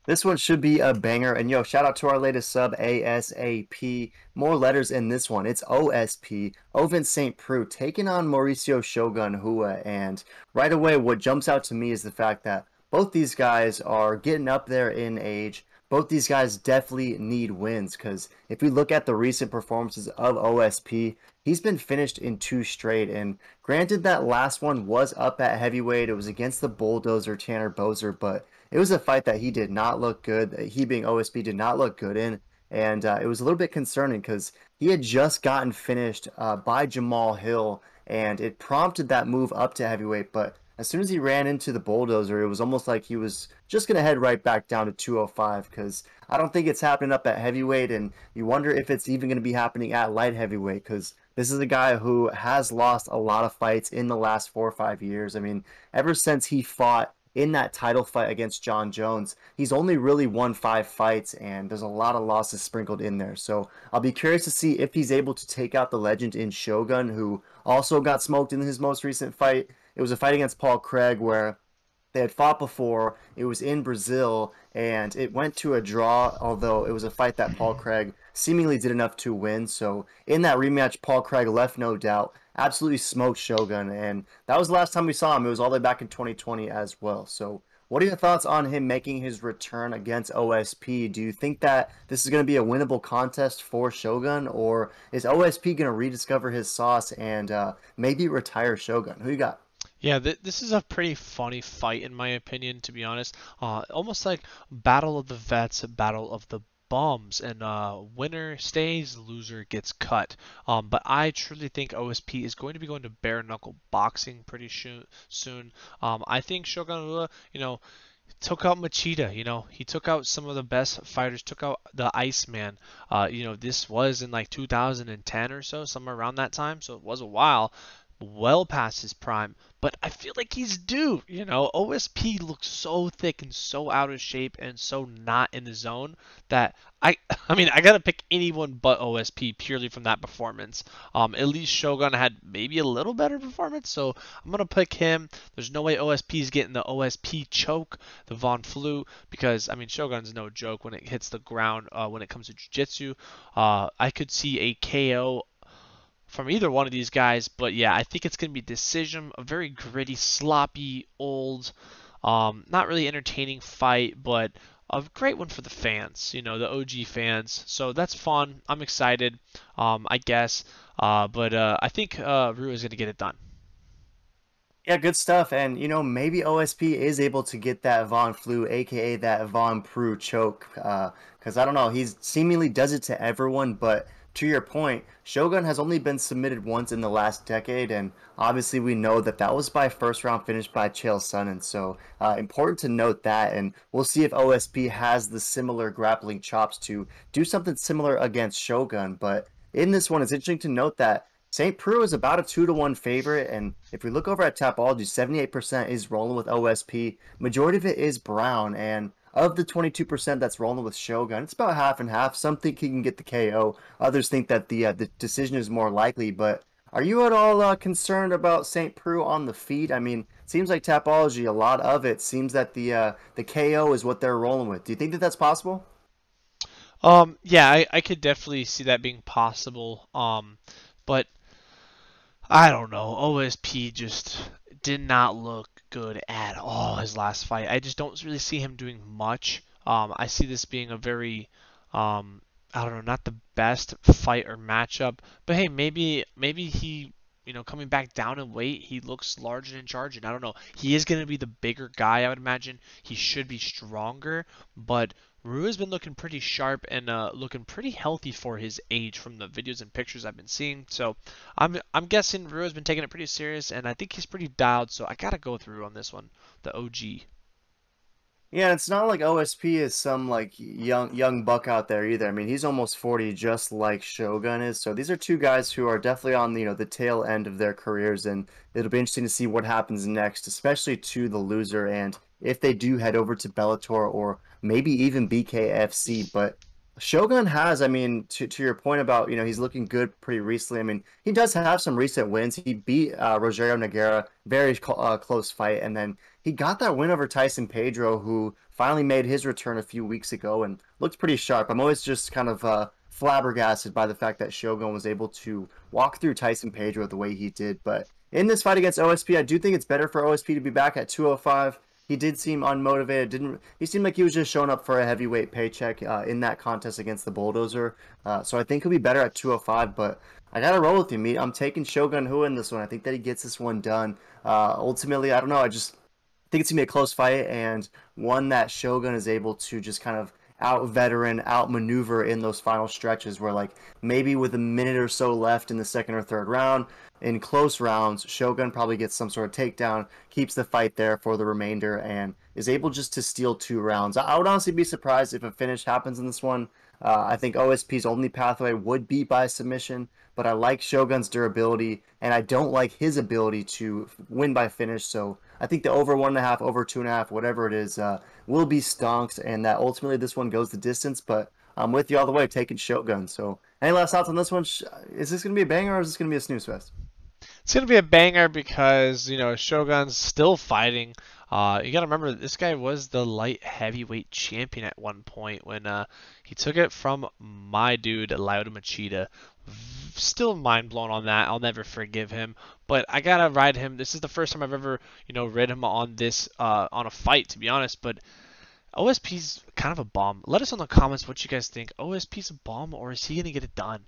This one should be a banger. And yo, shout out to our latest sub, ASAP. More letters in this one. It's OSP. Ovince Saint Preux taking on Mauricio Shogun Rua. And right away, what jumps out to me is the fact that both these guys are getting up there in age. Both these guys definitely need wins because if we look at the recent performances of OSP, he's been finished in two straight. And granted, that last one was up at heavyweight. It was against the bulldozer Tanner Boser, but it was a fight that he did not look good. He being OSP did not look good in, and it was a little bit concerning because he had just gotten finished by Jamal Hill, and it prompted that move up to heavyweight. But as soon as he ran into the bulldozer, it was almost like he was just gonna head right back down to 205 because I don't think it's happening up at heavyweight, and you wonder if it's even gonna be happening at light heavyweight because this is a guy who has lost a lot of fights in the last 4 or 5 years. I mean, ever since he fought in that title fight against John Jones, he's only really won 5 fights, and there's a lot of losses sprinkled in there. So I'll be curious to see if he's able to take out the legend in Shogun, who also got smoked in his most recent fight. It was a fight against Paul Craig where they had fought before. It was in Brazil, and it went to a draw, although it was a fight that Paul Craig seemingly did enough to win. So in that rematch, Paul Craig left no doubt, absolutely smoked Shogun, and that was the last time we saw him. It was all the way back in 2020 as well. So what are your thoughts on him making his return against OSP? Do you think that this is going to be a winnable contest for Shogun, or is OSP going to rediscover his sauce and maybe retire Shogun? Who you got? Yeah, this is a pretty funny fight in my opinion, to be honest. Almost like Battle of the Vets, Battle of the Bums, and winner stays, loser gets cut. But I truly think OSP is going to be going to bare knuckle boxing pretty soon. I think Shogun Rua, took out Machida. He took out some of the best fighters, took out the Iceman. This was in like 2010 or so, somewhere around that time, so it was a while, well past his prime, but I feel like he's due. OSP looks so thick and so out of shape and so not in the zone that I I mean I gotta pick anyone but OSP purely from that performance. At least Shogun had maybe a little better performance, so I'm gonna pick him. There's no way OSP is getting the OSP choke, the Von Flu, because I mean Shogun's no joke when it hits the ground. When it comes to jiu-jitsu, I could see a KO from either one of these guys. But yeah, I think it's going to be a decision, a very gritty, sloppy, old, not really entertaining fight, but a great one for the fans, the OG fans. So that's fun. I'm excited, I guess. But I think Rue is going to get it done. Yeah, good stuff. And maybe OSP is able to get that Von Flu, aka that Von Prue choke. Because I don't know, he's seemingly does it to everyone. But to your point, Shogun has only been submitted once in the last decade, and obviously we know that that was by first round finish by Chael Sonnen. So important to note that, and we'll see if OSP has the similar grappling chops to do something similar against Shogun. But in this one, it's interesting to note that St. Preux is about a 2-1 favorite, and if we look over at Tapology, 78% is rolling with OSP. Majority of it is Brown, and of the 22% that's rolling with Shogun, it's about half and half. Some think he can get the KO, others think that the decision is more likely. But are you at all concerned about St. Preux on the feet? I mean, it seems like Tapology, a lot of it seems that the KO is what they're rolling with. Do you think that that's possible? Yeah, I could definitely see that being possible. But I don't know. OSP just did not look good at all his last fight. I just don't really see him doing much. I see this being a very, I don't know, not the best fight or matchup. But hey, maybe he, coming back down in weight, he looks large and in charge. And I don't know. He is going to be the bigger guy, I would imagine. He should be stronger, but Rua's been looking pretty sharp and looking pretty healthy for his age from the videos and pictures I've been seeing. So I'm guessing Rua's been taking it pretty serious, and I think he's pretty dialed. So I gotta go through on this one, the OG. Yeah, it's not like OSP is some like young buck out there either. I mean, he's almost 40 just like Shogun is. So these are two guys who are definitely on the tail end of their careers, and it'll be interesting to see what happens next, especially to the loser and if they do head over to Bellator or maybe even BKFC. But Shogun has, I mean, to your point about, he's looking good pretty recently. I mean, he does have some recent wins. He beat Rogerio Nogueira, very close fight, and then he got that win over Tyson Pedro, who finally made his return a few weeks ago and looked pretty sharp. I'm always just kind of flabbergasted by the fact that Shogun was able to walk through Tyson Pedro the way he did. But in this fight against OSP, I do think it's better for OSP to be back at 205. He did seem unmotivated. Didn't he seemed like he was just showing up for a heavyweight paycheck in that contest against the Bulldozer. So I think he'll be better at 205. But I gotta roll with you, Meat. I'm taking Shogun Rua in this one. I think that he gets this one done. Ultimately, I don't know. I just think it's gonna be a close fight and one that Shogun is able to just kind of out veteran, outmaneuver in those final stretches where like maybe with a minute or so left in the second or third round, in close rounds, Shogun probably gets some sort of takedown, keeps the fight there for the remainder, and is able just to steal 2 rounds. I would honestly be surprised if a finish happens in this one. I think OSP's only pathway would be by submission, but I like Shogun's durability, and I don't like his ability to win by finish. So I think the over 1.5, over 2.5, whatever it is, will be stonks, and that ultimately this one goes the distance. But I'm with you all the way, taking Shogun. So any last thoughts on this one? Is this going to be a banger or is this going to be a snooze fest? It's gonna be a banger because Shogun's still fighting. You gotta remember this guy was the light heavyweight champion at one point when he took it from my dude Lyoto Machida. Still mind blown on that. I'll never forgive him. But I gotta ride him. This is the first time I've ever read him on this on a fight, to be honest. But OSP's kind of a bomb. Let us know in the comments what you guys think. OSP's a bomb, or is he gonna get it done?